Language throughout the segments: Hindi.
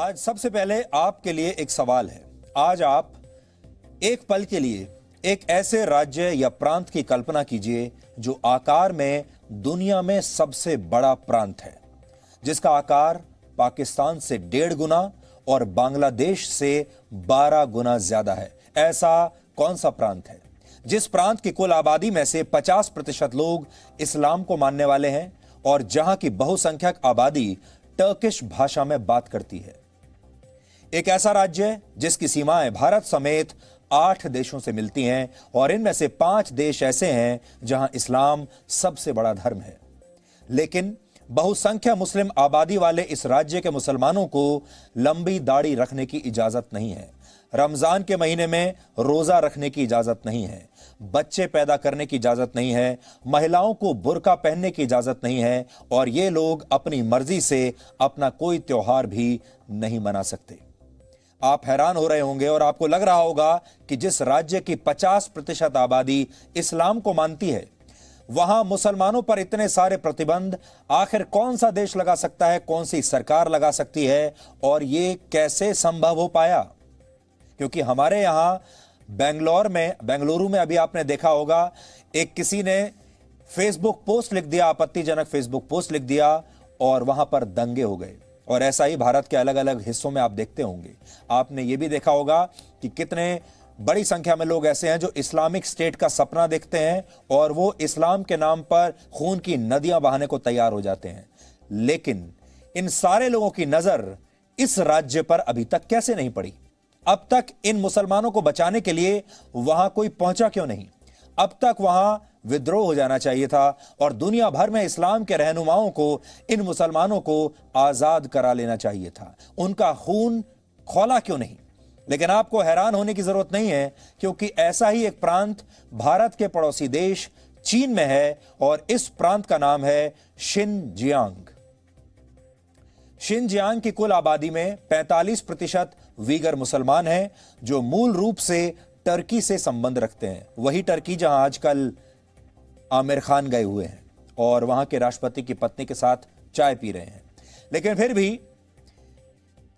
आज सबसे पहले आपके लिए एक सवाल है। आज आप एक पल के लिए एक ऐसे राज्य या प्रांत की कल्पना कीजिए जो आकार में दुनिया में सबसे बड़ा प्रांत है, जिसका आकार पाकिस्तान से 1.5 गुना और बांग्लादेश से 12 गुना ज्यादा है। ऐसा कौन सा प्रांत है जिस प्रांत की कुल आबादी में से 50% लोग इस्लाम को मानने वाले हैं और जहां की बहुसंख्यक आबादी टर्किश भाषा में बात करती है? एक ऐसा राज्य जिसकी सीमाएं भारत समेत 8 देशों से मिलती हैं और इनमें से 5 देश ऐसे हैं जहां इस्लाम सबसे बड़ा धर्म है। लेकिन बहुसंख्यक मुस्लिम आबादी वाले इस राज्य के मुसलमानों को लंबी दाढ़ी रखने की इजाजत नहीं है, रमजान के महीने में रोजा रखने की इजाजत नहीं है, बच्चे पैदा करने की इजाजत नहीं है, महिलाओं को बुर्का पहनने की इजाजत नहीं है और ये लोग अपनी मर्जी से अपना कोई त्योहार भी नहीं मना सकते। आप हैरान हो रहे होंगे और आपको लग रहा होगा कि जिस राज्य की 50% आबादी इस्लाम को मानती है, वहां मुसलमानों पर इतने सारे प्रतिबंध आखिर कौन सा देश लगा सकता है, कौन सी सरकार लगा सकती है और ये कैसे संभव हो पाया? क्योंकि हमारे यहां बेंगलुरु में अभी आपने देखा होगा, एक किसी ने फेसबुक पोस्ट लिख दिया, आपत्तिजनक फेसबुक पोस्ट लिख दिया और वहां पर दंगे हो गए। और ऐसा ही भारत के अलग अलग हिस्सों में आप देखते होंगे। आपने ये भी देखा होगा कि कितने बड़ी संख्या में लोग ऐसे हैं जो इस्लामिक स्टेट का सपना देखते हैं और वो इस्लाम के नाम पर खून की नदियां बहाने को तैयार हो जाते हैं। लेकिन इन सारे लोगों की नजर इस राज्य पर अभी तक कैसे नहीं पड़ी? अब तक इन मुसलमानों को बचाने के लिए वहां कोई पहुंचा क्यों नहीं? अब तक वहां विद्रोह हो जाना चाहिए था और दुनिया भर में इस्लाम के रहनुमाओं को, इन मुसलमानों को आजाद करा लेना चाहिए था। उनका खून खौला क्यों नहीं? लेकिन आपको हैरान होने की जरूरत नहीं है, क्योंकि ऐसा ही एक प्रांत भारत के पड़ोसी देश चीन में है और इस प्रांत का नाम है शिनजियांग। शिनजियांग की कुल आबादी में 45% वीगर मुसलमान हैं जो मूल रूप से टर्की से संबंध रखते हैं। वही टर्की जहां आजकल आमिर खान गए हुए हैं और वहां के राष्ट्रपति की पत्नी के साथ चाय पी रहे हैं। लेकिन फिर भी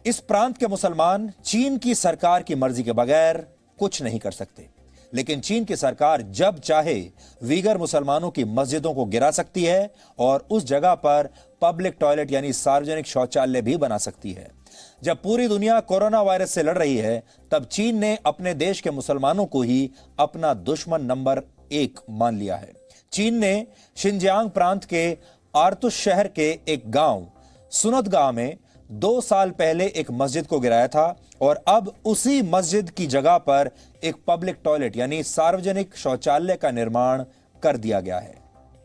इस प्रांत के मुसलमान चीन की सरकार की मर्जी के बगैर कुछ नहीं कर सकते। लेकिन चीन की सरकार जब चाहे वीगर मुसलमानों की मस्जिदों को गिरा सकती है और उस जगह पर पब्लिक टॉयलेट यानी सार्वजनिक शौचालय भी बना सकती है। जब पूरी दुनिया कोरोना वायरस से लड़ रही है, तब चीन ने अपने देश के मुसलमानों को ही अपना दुश्मन नंबर 1 मान लिया है। चीन ने शिनजियांग प्रांत के आर्तुश शहर के एक गांव सुनतगाह में 2 साल पहले एक मस्जिद को गिराया था और अब उसी मस्जिद की जगह पर एक पब्लिक टॉयलेट यानी सार्वजनिक शौचालय का निर्माण कर दिया गया है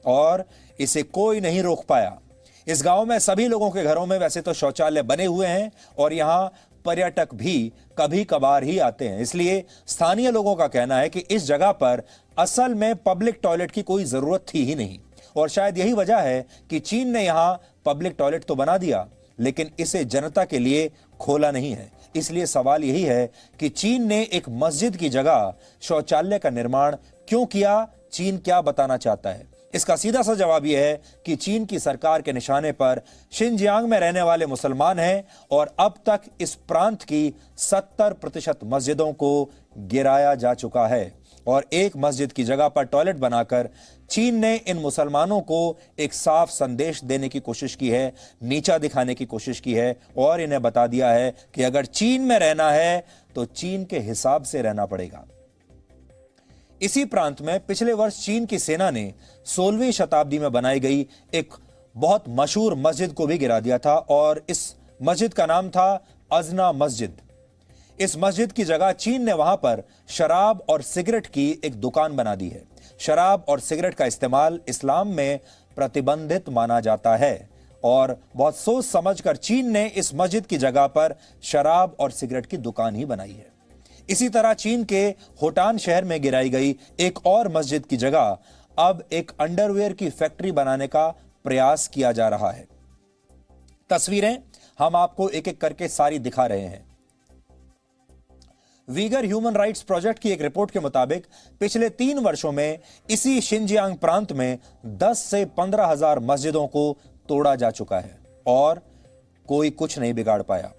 और इसे कोई नहीं रोक पाया। इस गांव में सभी लोगों के घरों में वैसे तो शौचालय बने हुए हैं और यहां पर्यटक भी कभी कभार ही आते हैं। इसलिए स्थानीय लोगों का कहना है कि इस जगह पर असल में पब्लिक टॉयलेट की कोई जरूरत थी ही नहीं और शायद यही वजह है कि चीन ने यहां पब्लिक टॉयलेट तो बना दिया, लेकिन इसे जनता के लिए खोला नहीं है। इसलिए सवाल यही है कि चीन ने एक मस्जिद की जगह शौचालय का निर्माण क्यों किया? चीन क्या बताना चाहता है? इसका सीधा सा जवाब यह है कि चीन की सरकार के निशाने पर शिनजियांग में रहने वाले मुसलमान हैं और अब तक इस प्रांत की 70% मस्जिदों को गिराया जा चुका है और एक मस्जिद की जगह पर टॉयलेट बनाकर चीन ने इन मुसलमानों को एक साफ संदेश देने की कोशिश की है, नीचा दिखाने की कोशिश की है और इन्हें बता दिया है कि अगर चीन में रहना है तो चीन के हिसाब से रहना पड़ेगा। इसी प्रांत में पिछले वर्ष चीन की सेना ने 16वीं शताब्दी में बनाई गई एक बहुत मशहूर मस्जिद को भी गिरा दिया था और इस मस्जिद का नाम था अजना मस्जिद। इस मस्जिद की जगह चीन ने वहां पर शराब और सिगरेट की एक दुकान बना दी है। शराब और सिगरेट का इस्तेमाल इस्लाम में प्रतिबंधित माना जाता है और बहुत सोच समझकर चीन ने इस मस्जिद की जगह पर शराब और सिगरेट की दुकान ही बनाई है। इसी तरह चीन के होटान शहर में गिराई गई एक और मस्जिद की जगह अब एक अंडरवेयर की फैक्ट्री बनाने का प्रयास किया जा रहा है। तस्वीरें हम आपको एक एक करके सारी दिखा रहे हैं। वीगर ह्यूमन राइट्स प्रोजेक्ट की एक रिपोर्ट के मुताबिक पिछले 3 वर्षों में इसी शिनजियांग प्रांत में 10 से 15 हजार मस्जिदों को तोड़ा जा चुका है और कोई कुछ नहीं बिगाड़ पाया।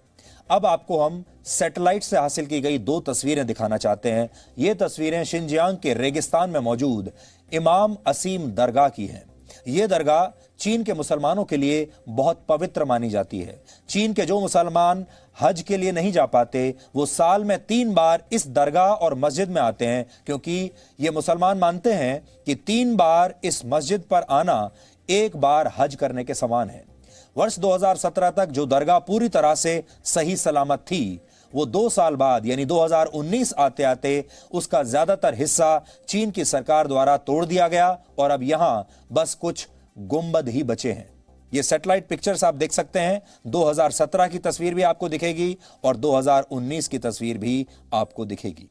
अब आपको हम सैटेलाइट से हासिल की गई 2 तस्वीरें दिखाना चाहते हैं। ये तस्वीरें शिनजियांग के रेगिस्तान में मौजूद इमाम असीम दरगाह की हैं। ये दरगाह चीन के मुसलमानों के लिए बहुत पवित्र मानी जाती है। चीन के जो मुसलमान हज के लिए नहीं जा पाते, वो साल में 3 बार इस दरगाह और मस्जिद में आते हैं, क्योंकि ये मुसलमान मानते हैं कि 3 बार इस मस्जिद पर आना 1 बार हज करने के समान है। वर्ष 2017 तक जो दरगाह पूरी तरह से सही सलामत थी, वो 2 साल बाद यानी 2019 आते आते उसका ज्यादातर हिस्सा चीन की सरकार द्वारा तोड़ दिया गया और अब यहां बस कुछ गुंबद ही बचे हैं। ये सैटेलाइट पिक्चर्स आप देख सकते हैं। 2017 की तस्वीर भी आपको दिखेगी और 2019 की तस्वीर भी आपको दिखेगी।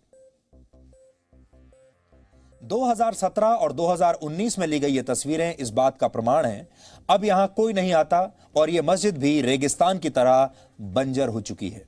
2017 और 2019 में ली गई ये तस्वीरें इस बात का प्रमाण हैं। अब यहां कोई नहीं आता और यह मस्जिद भी रेगिस्तान की तरह बंजर हो चुकी है।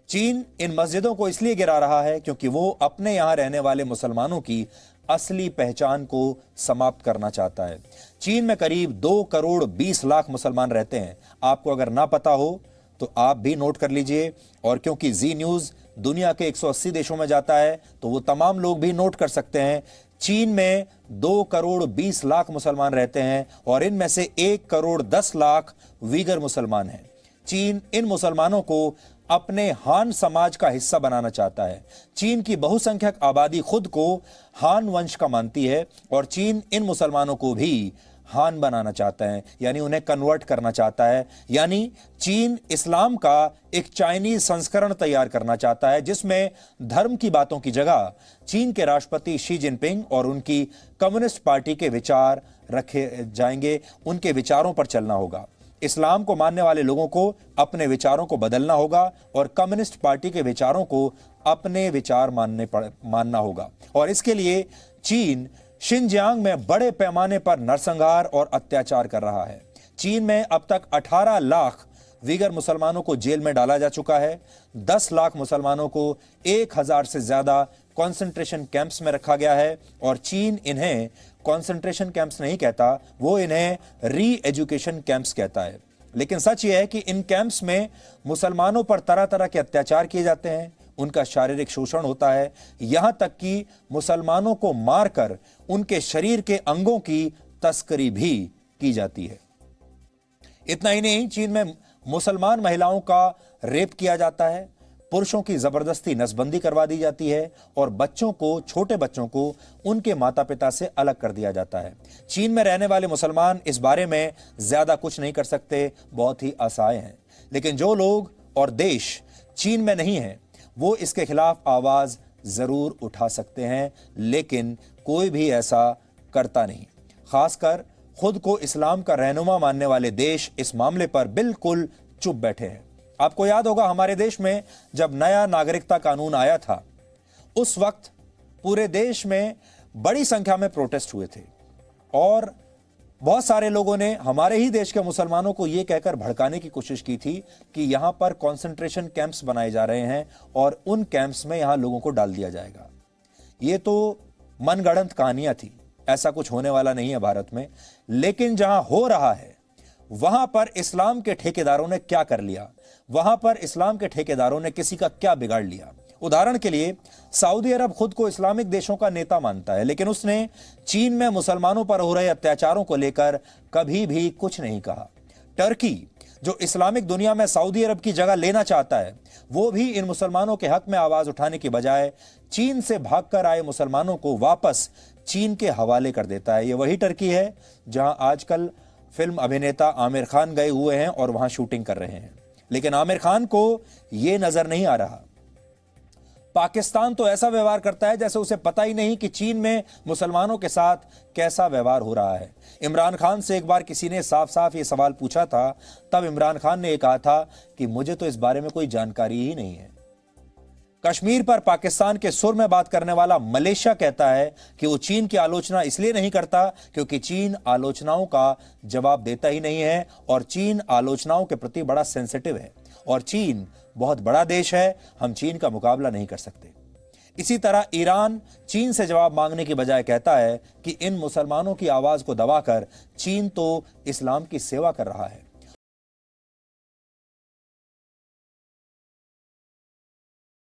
चीन इन मस्जिदों को इसलिए गिरा रहा है क्योंकि वो अपने यहां रहने वाले मुसलमानों की असली पहचान को समाप्त करना चाहता है। चीन में करीब 2 करोड़ 20 लाख मुसलमान रहते हैं। आपको अगर ना पता हो तो आप भी नोट कर लीजिए, और क्योंकि जी न्यूज दुनिया के 180 देशों में जाता है तो वो तमाम लोग भी नोट कर सकते हैं। चीन में 2 करोड़ 20 लाख मुसलमान रहते हैं और इनमें से 1 करोड़ 10 लाख वीगर मुसलमान हैं। चीन इन मुसलमानों को अपने हान समाज का हिस्सा बनाना चाहता है। चीन की बहुसंख्यक आबादी खुद को हान वंश का मानती है और चीन इन मुसलमानों को भी हान बनाना चाहता है, यानी उन्हें कन्वर्ट करना चाहता है। यानी चीन इस्लाम का एक चाइनीज संस्करण तैयार करना चाहता है, जिसमें धर्म की बातों की जगह चीन के राष्ट्रपति शी जिनपिंग और उनकी कम्युनिस्ट पार्टी के विचार रखे जाएंगे। उनके विचारों पर चलना होगा। इस्लाम को मानने वाले लोगों को अपने विचारों को बदलना होगा और कम्युनिस्ट पार्टी के विचारों को अपने विचार मानना होगा। और इसके लिए चीन शिनजियांग में बड़े पैमाने पर नरसंहार और अत्याचार कर रहा है। चीन में अब तक 18 लाख वीगर मुसलमानों को जेल में डाला जा चुका है। 10 लाख मुसलमानों को 1000 से ज्यादा कॉन्सेंट्रेशन कैंप्स में रखा गया है और चीन इन्हें कॉन्सेंट्रेशन कैंप्स नहीं कहता, वो इन्हें री एजुकेशन कैंप्स कहता है। लेकिन सच यह है कि इन कैंप्स में मुसलमानों पर तरह तरह के अत्याचार किए जाते हैं, उनका शारीरिक शोषण होता है, यहां तक कि मुसलमानों को मारकर उनके शरीर के अंगों की तस्करी भी की जाती है। इतना ही नहीं, चीन में मुसलमान महिलाओं का रेप किया जाता है, पुरुषों की जबरदस्ती नसबंदी करवा दी जाती है और बच्चों को, छोटे बच्चों को उनके माता पिता से अलग कर दिया जाता है। चीन में रहने वाले मुसलमान इस बारे में ज्यादा कुछ नहीं कर सकते, बहुत ही असहाय हैं। लेकिन जो लोग और देश चीन में नहीं हैं, वो इसके खिलाफ आवाज जरूर उठा सकते हैं, लेकिन कोई भी ऐसा करता नहीं। खासकर खुद को इस्लाम का रहनुमा मानने वाले देश इस मामले पर बिल्कुल चुप बैठे हैं। आपको याद होगा, हमारे देश में जब नया नागरिकता कानून आया था, उस वक्त पूरे देश में बड़ी संख्या में प्रोटेस्ट हुए थे और बहुत सारे लोगों ने हमारे ही देश के मुसलमानों को यह कहकर भड़काने की कोशिश की थी कि यहां पर कॉन्सेंट्रेशन कैंप्स बनाए जा रहे हैं और उन कैंप्स में यहां लोगों को डाल दिया जाएगा। ये तो मनगढ़ंत कहानियां थी, ऐसा कुछ होने वाला नहीं है भारत में। लेकिन जहां हो रहा है वहां पर इस्लाम के ठेकेदारों ने क्या कर लिया, वहां पर इस्लाम के ठेकेदारों ने किसी का क्या बिगाड़ लिया। उदाहरण के लिए, सऊदी अरब खुद को इस्लामिक देशों का नेता मानता है, लेकिन उसने चीन में मुसलमानों पर हो रहे अत्याचारों को लेकर कभी भी कुछ नहीं कहा। टर्की, जो इस्लामिक दुनिया में सऊदी अरब की जगह लेना चाहता है, वो भी इन मुसलमानों के हक में आवाज उठाने की बजाय चीन से भागकर आए मुसलमानों को वापस चीन के हवाले कर देता है। ये वही टर्की है जहां आजकल फिल्म अभिनेता आमिर खान गए हुए हैं और वहां शूटिंग कर रहे हैं, लेकिन आमिर खान को यह नजर नहीं आ रहा। पाकिस्तान तो ऐसा व्यवहार करता है जैसे उसे पता ही नहीं कि चीन में मुसलमानों के साथ कैसा व्यवहार हो रहा है। इमरान खान से एक बार किसी ने साफ साफ ये सवाल पूछा था, तब इमरान खान ने कहा था कि मुझे तो इस बारे में कोई जानकारी ही नहीं है। कश्मीर पर पाकिस्तान के सुर में बात करने वाला मलेशिया कहता है कि वो चीन की आलोचना इसलिए नहीं करता क्योंकि चीन आलोचनाओं का जवाब देता ही नहीं है और चीन आलोचनाओं के प्रति बड़ा सेंसिटिव है और चीन बहुत बड़ा देश है, हम चीन का मुकाबला नहीं कर सकते। इसी तरह ईरान चीन से जवाब मांगने की बजाय कहता है कि इन मुसलमानों की आवाज को दबाकर चीन तो इस्लाम की सेवा कर रहा है।